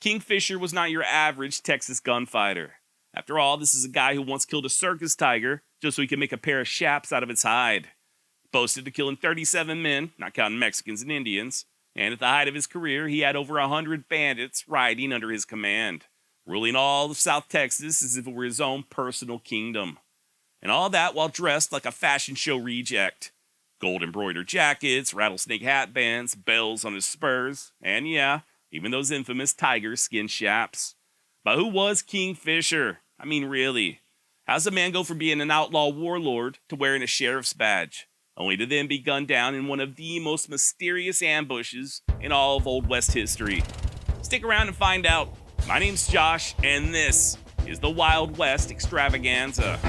Kingfisher was not your average Texas gunfighter. After all, this is a guy who once killed a circus tiger just so he could make a pair of chaps out of its hide. Boasted to killing 37 men, not counting Mexicans and Indians, and at the height of his career, he had over 100 bandits riding under his command, ruling all of South Texas as if it were his own personal kingdom. And all that while dressed like a fashion show reject. Gold-embroidered jackets, rattlesnake hatbands, bells on his spurs, and yeah, even those infamous tiger skin chaps. But who was Kingfisher? I mean, really. How's a man go from being an outlaw warlord to wearing a sheriff's badge, only to then be gunned down in one of the most mysterious ambushes in all of Old West history? Stick around and find out. My name's Josh, and this is the Wild West Extravaganza.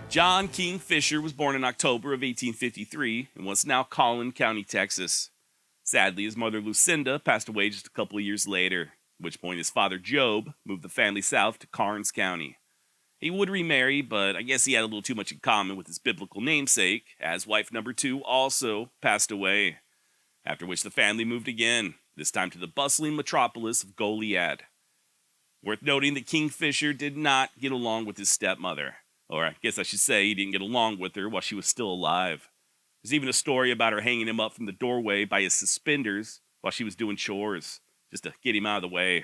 John Kingfisher was born in October of 1853 in what's now Collin County, Texas. Sadly, his mother Lucinda passed away just a couple of years later, at which point his father Job moved the family south to Karnes County. He would remarry, but I guess he had a little too much in common with his biblical namesake, as wife number 2 also passed away. After which the family moved again, this time to the bustling metropolis of Goliad. Worth noting that Kingfisher did not get along with his stepmother. Or I guess I should say he didn't get along with her while she was still alive. There's even a story about her hanging him up from the doorway by his suspenders while she was doing chores, just to get him out of the way.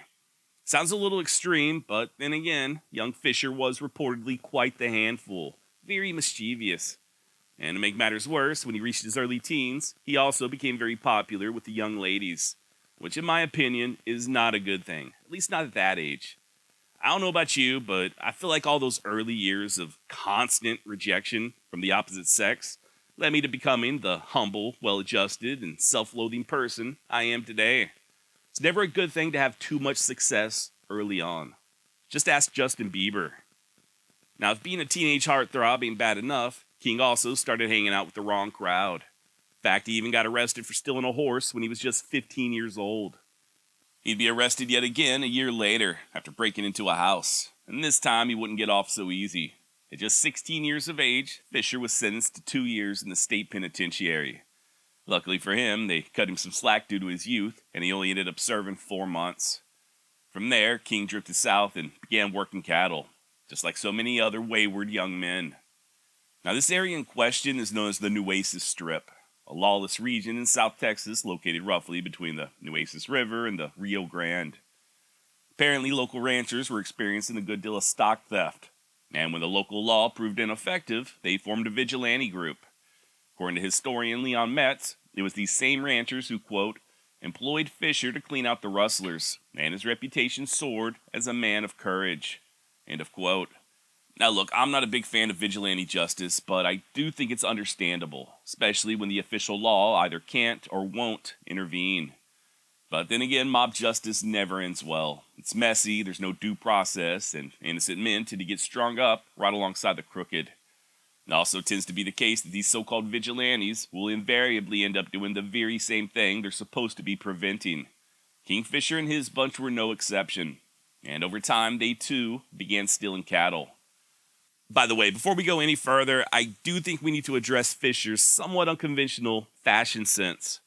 Sounds a little extreme, but then again, young Fisher was reportedly quite the handful, very mischievous. And to make matters worse, when he reached his early teens, he also became very popular with the young ladies, which in my opinion is not a good thing, at least not at that age. I don't know about you, but I feel like all those early years of constant rejection from the opposite sex led me to becoming the humble, well-adjusted, and self-loathing person I am today. It's never a good thing to have too much success early on. Just ask Justin Bieber. Now, if being a teenage heartthrob ain't bad enough, King also started hanging out with the wrong crowd. In fact, he even got arrested for stealing a horse when he was just 15 years old. He'd be arrested yet again a year later after breaking into a house, and this time he wouldn't get off so easy. At just 16 years of age, Fisher was sentenced to 2 years in the state penitentiary. Luckily for him, they cut him some slack due to his youth, and he only ended up serving 4 months. From there, King drifted south and began working cattle, just like so many other wayward young men. Now, this area in question is known as the Nueces Strip, a lawless region in South Texas located roughly between the Nueces River and the Rio Grande. Apparently, local ranchers were experiencing a good deal of stock theft, and when the local law proved ineffective, they formed a vigilante group. According to historian Leon Metz, it was these same ranchers who, quote, employed Fisher to clean out the rustlers, and his reputation soared as a man of courage, end of quote. Now look, I'm not a big fan of vigilante justice, but I do think it's understandable, especially when the official law either can't or won't intervene. But then again, mob justice never ends well. It's messy, there's no due process, and innocent men tend to get strung up right alongside the crooked. It also tends to be the case that these so-called vigilantes will invariably end up doing the very same thing they're supposed to be preventing. Kingfisher and his bunch were no exception, and over time they too began stealing cattle. By the way, before we go any further, I do think we need to address Fisher's somewhat unconventional fashion sense.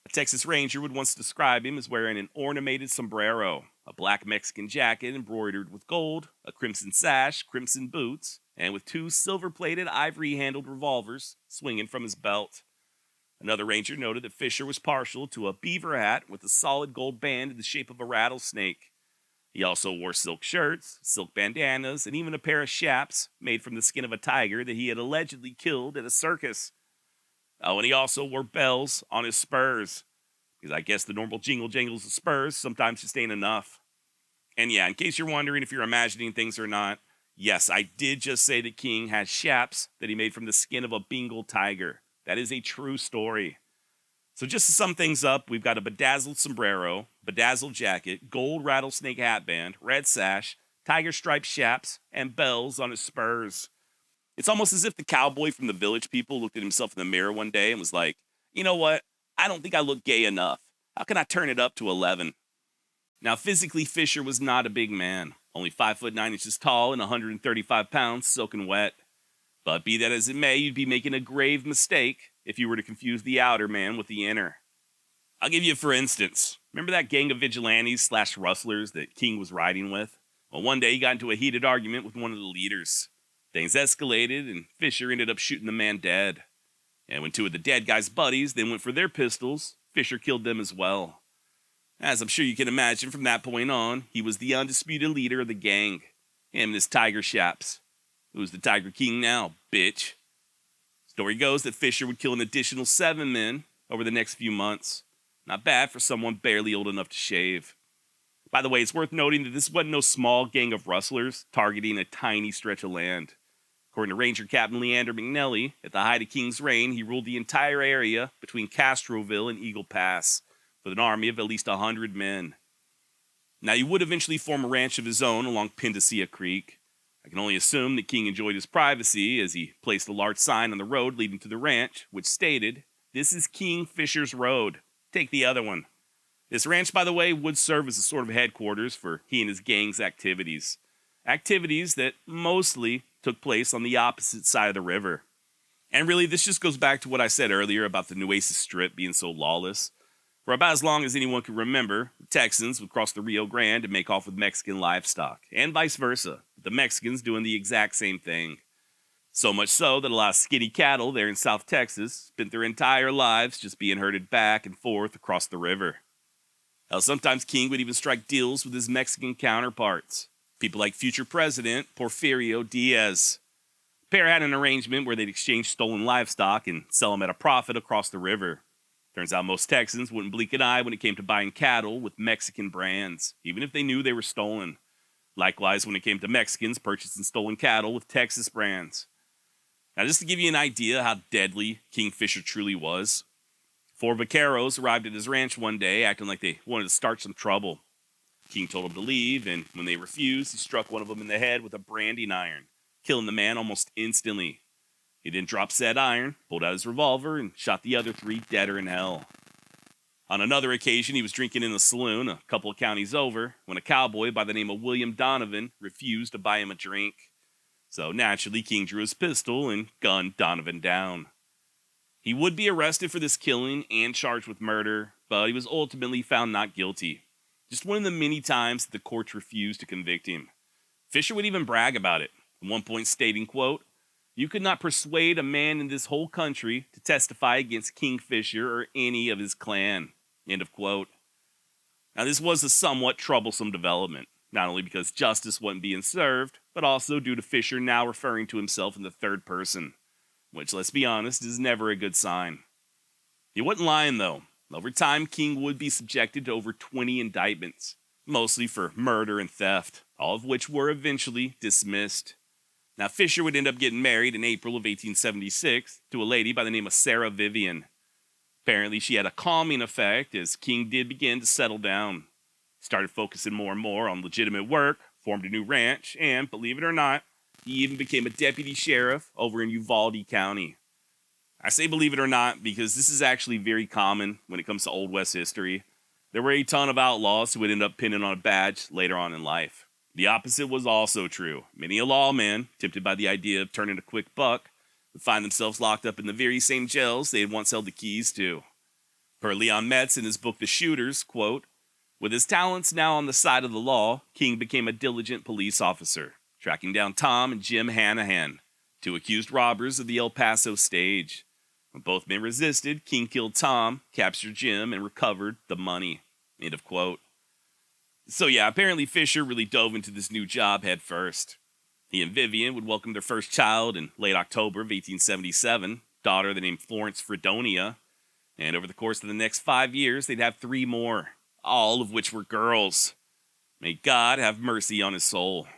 A Texas Ranger would once describe him as wearing an ornamented sombrero, a black Mexican jacket embroidered with gold, a crimson sash, crimson boots, and with 2 silver-plated, ivory-handled revolvers swinging from his belt. Another Ranger noted that Fisher was partial to a beaver hat with a solid gold band in the shape of a rattlesnake. He also wore silk shirts, silk bandanas, and even a pair of chaps made from the skin of a tiger that he had allegedly killed at a circus. Oh, and he also wore bells on his spurs, because I guess the normal jingle jangles of spurs sometimes just ain't enough. And yeah, in case you're wondering if you're imagining things or not, yes, I did just say that King had chaps that he made from the skin of a Bengal tiger. That is a true story. So just to sum things up, we've got a bedazzled sombrero, bedazzled jacket, gold rattlesnake hatband, red sash, tiger striped chaps, and bells on his spurs. It's almost as if the cowboy from the Village People looked at himself in the mirror one day and was like, you know what, I don't think I look gay enough. How can I turn it up to 11? Now physically, Fisher was not a big man, only 5'9" tall and 135 pounds soaking wet. But be that as it may, you'd be making a grave mistake if you were to confuse the outer man with the inner. I'll give you for instance. Remember that gang of vigilantes/rustlers that King was riding with? Well, one day he got into a heated argument with one of the leaders. Things escalated, and Fisher ended up shooting the man dead. And when two of the dead guy's buddies then went for their pistols, Fisher killed them as well. As I'm sure you can imagine, from that point on, he was the undisputed leader of the gang. Him and his tiger chaps. Who's the Tiger King now, bitch? Story goes that Fisher would kill an additional 7 men over the next few months. Not bad for someone barely old enough to shave. By the way, it's worth noting that this wasn't no small gang of rustlers targeting a tiny stretch of land. According to Ranger Captain Leander McNelly, at the height of King's reign, he ruled the entire area between Castroville and Eagle Pass with an army of at least 100 men. Now, he would eventually form a ranch of his own along Pendacea Creek. I can only assume that King enjoyed his privacy as he placed a large sign on the road leading to the ranch, which stated, "This is King Fisher's Road. Take the other one." This ranch, by the way, would serve as a sort of headquarters for he and his gang's activities. Activities that mostly took place on the opposite side of the river. And really, this just goes back to what I said earlier about the Nueces Strip being so lawless. For about as long as anyone can remember, the Texans would cross the Rio Grande and make off with Mexican livestock, and vice versa, with the Mexicans doing the exact same thing. So much so that a lot of skinny cattle there in South Texas spent their entire lives just being herded back and forth across the river. Hell, sometimes King would even strike deals with his Mexican counterparts, people like future President Porfirio Diaz. The pair had an arrangement where they'd exchange stolen livestock and sell them at a profit across the river. Turns out most Texans wouldn't blink an eye when it came to buying cattle with Mexican brands, even if they knew they were stolen. Likewise, when it came to Mexicans purchasing stolen cattle with Texas brands. Now, just to give you an idea how deadly King Fisher truly was, 4 vaqueros arrived at his ranch one day acting like they wanted to start some trouble. King told them to leave, and when they refused, he struck one of them in the head with a branding iron, killing the man almost instantly. He then dropped said iron, pulled out his revolver, and shot the other 3 deader in hell. On another occasion, he was drinking in a saloon a couple of counties over when a cowboy by the name of William Donovan refused to buy him a drink. So naturally, King drew his pistol and gunned Donovan down. He would be arrested for this killing and charged with murder, but he was ultimately found not guilty. Just one of the many times that the courts refused to convict him. Fisher would even brag about it, at one point stating, quote, "You could not persuade a man in this whole country to testify against King Fisher or any of his clan," end of quote. Now, this was a somewhat troublesome development, not only because justice wasn't being served, but also due to Fisher now referring to himself in the third person, which, let's be honest, is never a good sign. He wasn't lying, though. Over time, King would be subjected to over 20 indictments, mostly for murder and theft, all of which were eventually dismissed. Now, Fisher would end up getting married in April of 1876 to a lady by the name of Sarah Vivian. Apparently, she had a calming effect as King did begin to settle down. He started focusing more and more on legitimate work, formed a new ranch, and, believe it or not, he even became a deputy sheriff over in Uvalde County. I say believe it or not because this is actually very common when it comes to Old West history. There were a ton of outlaws who would end up pinning on a badge later on in life. The opposite was also true. Many a lawman, tempted by the idea of turning a quick buck, would find themselves locked up in the very same jails they had once held the keys to. Per Leon Metz in his book The Shooters, quote, "With his talents now on the side of the law, King became a diligent police officer, tracking down Tom and Jim Hanahan, 2 accused robbers of the El Paso stage. When both men resisted, King killed Tom, captured Jim, and recovered the money," end of quote. So yeah, apparently Fisher really dove into this new job head first. He and Vivian would welcome their first child in late October of 1877, daughter named Florence Fredonia, and over the course of the next 5 years, they'd have 3 more, all of which were girls. May God have mercy on his soul.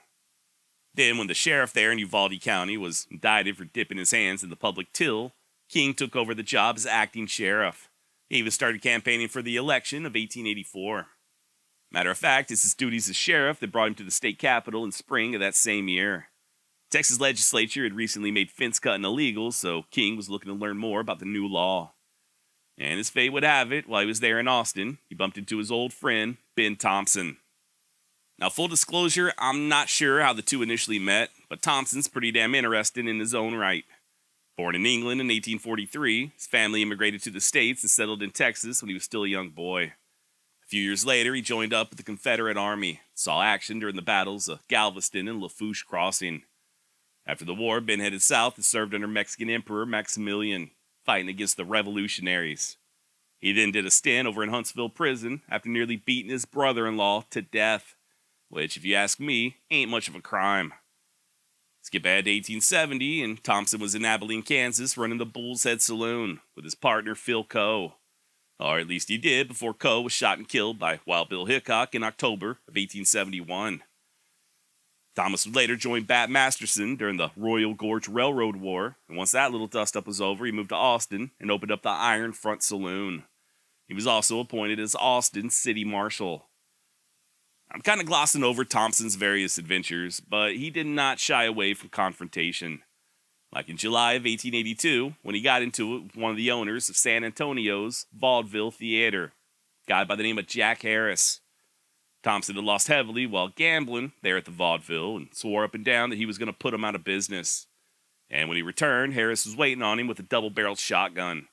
Then, when the sheriff there in Uvalde County was indicted for dipping his hands in the public till, King took over the job as acting sheriff. He even started campaigning for the election of 1884. Matter of fact, it's his duties as sheriff that brought him to the state capitol in spring of that same year. Texas legislature had recently made fence cutting illegal, so King was looking to learn more about the new law. And as fate would have it, while he was there in Austin, he bumped into his old friend, Ben Thompson. Now, full disclosure, I'm not sure how the two initially met, but Thompson's pretty damn interesting in his own right. Born in England in 1843, his family immigrated to the States and settled in Texas when he was still a young boy. A few years later, he joined up with the Confederate Army, saw action during the battles of Galveston and Lafourche Crossing. After the war, Ben headed south and served under Mexican Emperor Maximilian, fighting against the revolutionaries. He then did a stint over in Huntsville prison after nearly beating his brother-in-law to death, which, if you ask me, ain't much of a crime. Skip ahead to 1870, and Thompson was in Abilene, Kansas, running the Bull's Head Saloon with his partner Phil Coe. Or at least he did before Coe was shot and killed by Wild Bill Hickok in October of 1871. Thomas would later join Bat Masterson during the Royal Gorge Railroad War, and once that little dust-up was over, he moved to Austin and opened up the Iron Front Saloon. He was also appointed as Austin City Marshal. I'm kind of glossing over Thompson's various adventures, but he did not shy away from confrontation. Like in July of 1882, when he got into it with one of the owners of San Antonio's Vaudeville Theater, a guy by the name of Jack Harris. Thompson had lost heavily while gambling there at the Vaudeville and swore up and down that he was going to put him out of business. And when he returned, Harris was waiting on him with a double-barreled shotgun.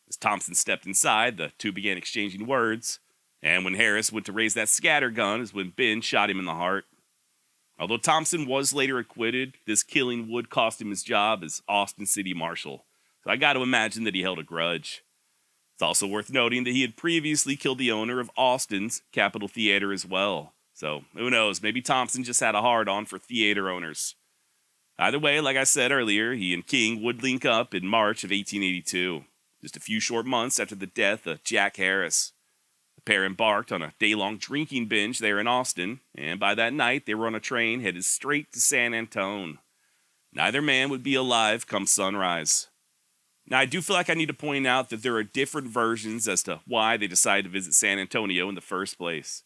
As Thompson stepped inside, the two began exchanging words, and when Harris went to raise that scatter gun is when Ben shot him in the heart. Although Thompson was later acquitted, this killing would cost him his job as Austin City Marshal, so I got to imagine that he held a grudge. It's also worth noting that he had previously killed the owner of Austin's Capitol Theater as well, so who knows, maybe Thompson just had a hard-on for theater owners. Either way, like I said earlier, he and King would link up in March of 1882, just a few short months after the death of Jack Harris. The pair embarked on a day-long drinking binge there in Austin, and by that night they were on a train headed straight to San Antone. Neither man would be alive come sunrise. Now, I do feel like I need to point out that there are different versions as to why they decided to visit San Antonio in the first place.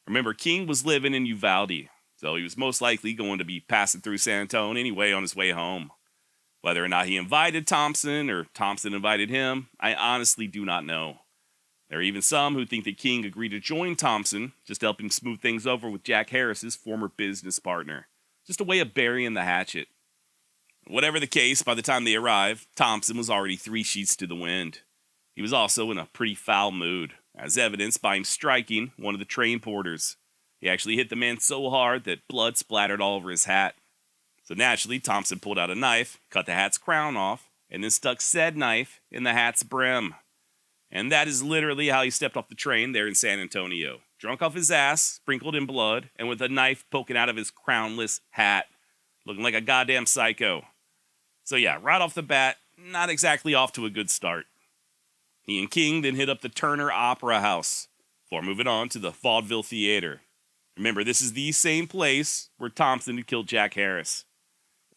Remember, King was living in Uvalde, so he was most likely going to be passing through San Antone anyway on his way home. Whether or not he invited Thompson or Thompson invited him, I honestly do not know. There are even some who think that King agreed to join Thompson just to help him smooth things over with Jack Harris's former business partner. Just a way of burying the hatchet. Whatever the case, by the time they arrived, Thompson was already 3 sheets to the wind. He was also in a pretty foul mood, as evidenced by him striking one of the train porters. He actually hit the man so hard that blood splattered all over his hat. So naturally, Thompson pulled out a knife, cut the hat's crown off, and then stuck said knife in the hat's brim. And that is literally how he stepped off the train there in San Antonio. Drunk off his ass, sprinkled in blood, and with a knife poking out of his crownless hat. Looking like a goddamn psycho. So yeah, right off the bat, not exactly off to a good start. He and King then hit up the Turner Opera House, before moving on to the Vaudeville Theater. Remember, this is the same place where Thompson had killed Jack Harris.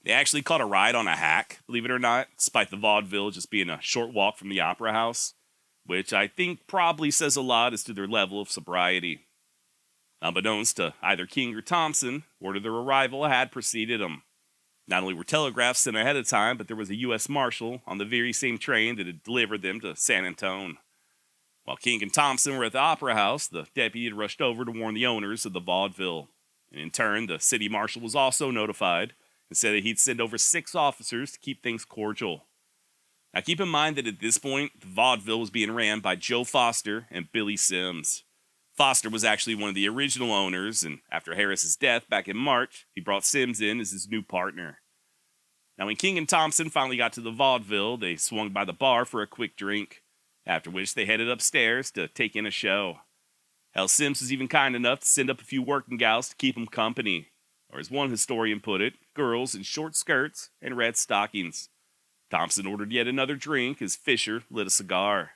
They actually caught a ride on a hack, believe it or not, despite the Vaudeville just being a short walk from the Opera House, which I think probably says a lot as to their level of sobriety. Unbeknownst to either King or Thompson, word of their arrival had preceded them. Not only were telegraphs sent ahead of time, but there was a U.S. Marshal on the very same train that had delivered them to San Antone. While King and Thompson were at the Opera House, the deputy had rushed over to warn the owners of the Vaudeville. And in turn, the city marshal was also notified and said that he'd send over 6 officers to keep things cordial. Now keep in mind that at this point, the Vaudeville was being ran by Joe Foster and Billy Sims. Foster was actually one of the original owners, and after Harris's death back in March, he brought Sims in as his new partner. Now when King and Thompson finally got to the Vaudeville, they swung by the bar for a quick drink, after which they headed upstairs to take in a show. Hell, Sims was even kind enough to send up a few working gals to keep him company, or as one historian put it, girls in short skirts and red stockings. Thompson ordered yet another drink as Fisher lit a cigar.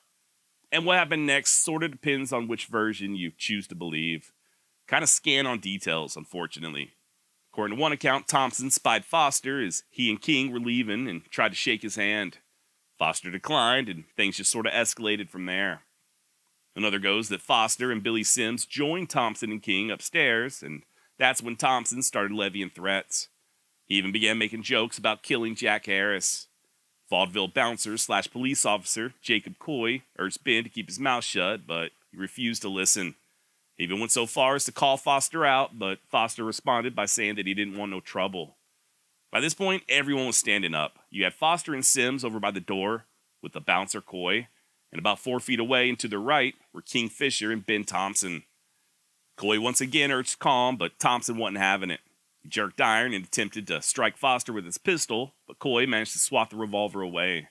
And what happened next sort of depends on which version you choose to believe. Kind of scant on details, unfortunately. According to one account, Thompson spied Foster as he and King were leaving and tried to shake his hand. Foster declined, and things just sort of escalated from there. Another goes that Foster and Billy Sims joined Thompson and King upstairs, and that's when Thompson started levying threats. He even began making jokes about killing Jack Harris. Vaudeville bouncer/police officer Jacob Coy urged Ben to keep his mouth shut, but he refused to listen. He even went so far as to call Foster out, but Foster responded by saying that he didn't want no trouble. By this point, everyone was standing up. You had Foster and Sims over by the door with the bouncer Coy, and about 4 feet away and to their right were Kingfisher and Ben Thompson. Coy once again urged calm, but Thompson wasn't having it. He jerked iron and attempted to strike Foster with his pistol, but Coy managed to swat the revolver away.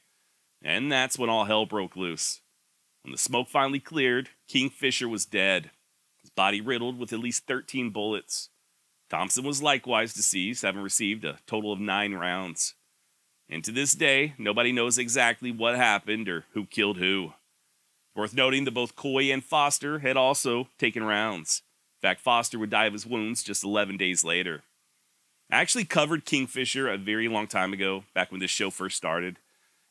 And that's when all hell broke loose. When the smoke finally cleared, Kingfisher was dead, his body riddled with at least 13 bullets. Thompson was likewise deceased, having received a total of 9 rounds. And to this day, nobody knows exactly what happened or who killed who. Worth noting that both Coy and Foster had also taken rounds. In fact, Foster would die of his wounds just 11 days later. I actually covered Kingfisher a very long time ago, back when this show first started.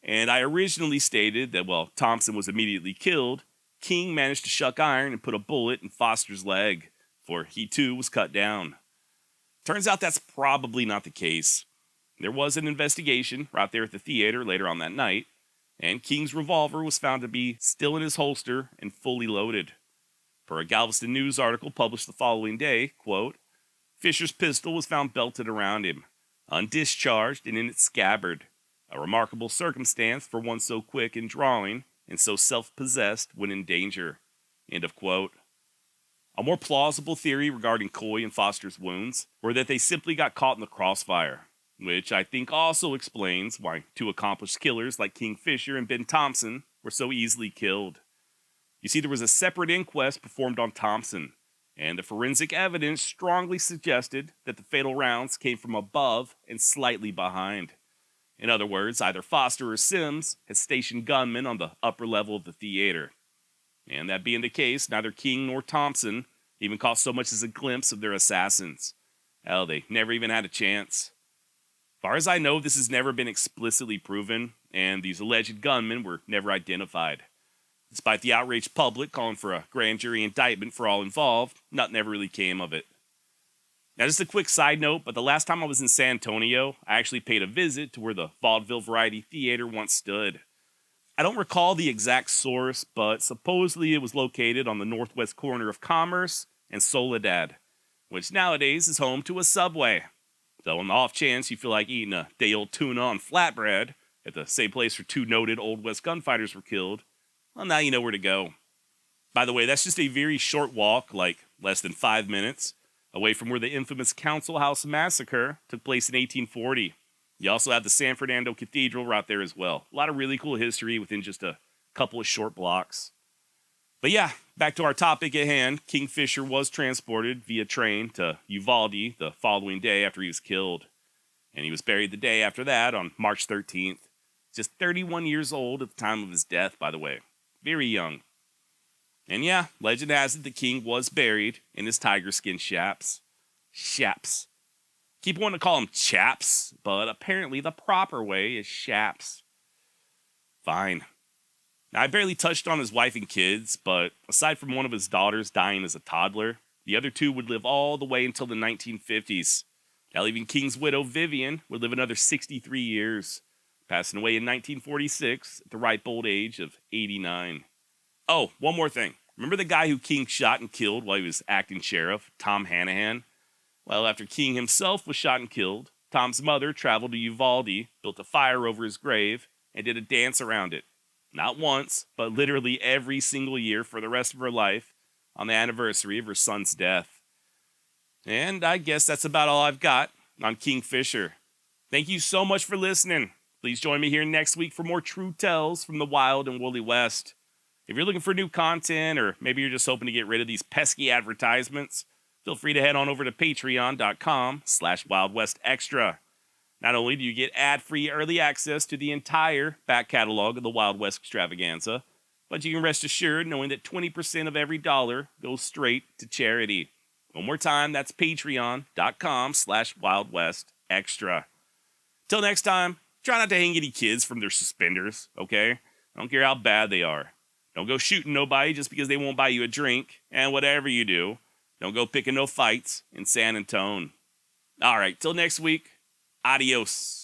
And I originally stated that while Thompson was immediately killed, King managed to shuck iron and put a bullet in Foster's leg, for he too was cut down. Turns out that's probably not the case. There was an investigation right there at the theater later on that night, and King's revolver was found to be still in his holster and fully loaded. Per a Galveston News article published the following day, quote, Fisher's pistol was found belted around him, undischarged and in its scabbard, a remarkable circumstance for one so quick in drawing and so self-possessed when in danger, end of quote. A more plausible theory regarding Coy and Foster's wounds were that they simply got caught in the crossfire, which I think also explains why 2 accomplished killers like Kingfisher and Ben Thompson were so easily killed. You see, there was a separate inquest performed on Thompson, and the forensic evidence strongly suggested that the fatal rounds came from above and slightly behind. In other words, either Foster or Sims had stationed gunmen on the upper level of the theater. And that being the case, neither King nor Thompson even caught so much as a glimpse of their assassins. Hell, they never even had a chance. As far as I know, this has never been explicitly proven, and these alleged gunmen were never identified. Despite the outraged public calling for a grand jury indictment for all involved, nothing ever really came of it. Now, just a quick side note, but the last time I was in San Antonio, I actually paid a visit to where the Vaudeville Variety Theater once stood. I don't recall the exact source, but supposedly it was located on the northwest corner of Commerce and Soledad, which nowadays is home to a Subway. So on the off chance you feel like eating a day-old tuna on flatbread at the same place where 2 noted Old West gunfighters were killed, well, now you know where to go. By the way, that's just a very short walk, like less than 5 minutes, away from where the infamous Council House Massacre took place in 1840. You also have the San Fernando Cathedral right there as well. A lot of really cool history within just a couple of short blocks. But yeah, back to our topic at hand. Kingfisher was transported via train to Uvalde the following day after he was killed. And he was buried the day after that on March 13th. Just 31 years old at the time of his death, by the way. Very young. And yeah, legend has it the king was buried in his tiger skin chaps. Chaps. Keep wanting to call them chaps, but apparently the proper way is chaps. Fine. Now, I barely touched on his wife and kids, but aside from one of his daughters dying as a toddler, the other 2 would live all the way until the 1950s. Now, even King's widow, Vivian, would live another 63 years, passing away in 1946 at the ripe old age of 89. Oh, one more thing. Remember the guy who King shot and killed while he was acting sheriff, Tom Hanahan? Well, after King himself was shot and killed, Tom's mother traveled to Uvalde, built a fire over his grave, and did a dance around it. Not once, but literally every single year for the rest of her life on the anniversary of her son's death. And I guess that's about all I've got on Kingfisher. Thank you so much for listening. Please join me here next week for more true tells from the wild and woolly West. If you're looking for new content, or maybe you're just hoping to get rid of these pesky advertisements, feel free to head on over to patreon.com/WildWestExtra. Not only do you get ad-free early access to the entire back catalog of the Wild West Extravaganza, but you can rest assured knowing that 20% of every dollar goes straight to charity. One more time, that's patreon.com/WildWestExtra. Till next time, try not to hang any kids from their suspenders, okay? I don't care how bad they are. Don't go shooting nobody just because they won't buy you a drink, and whatever you do, don't go picking no fights in San Antone. All right, till next week, adios.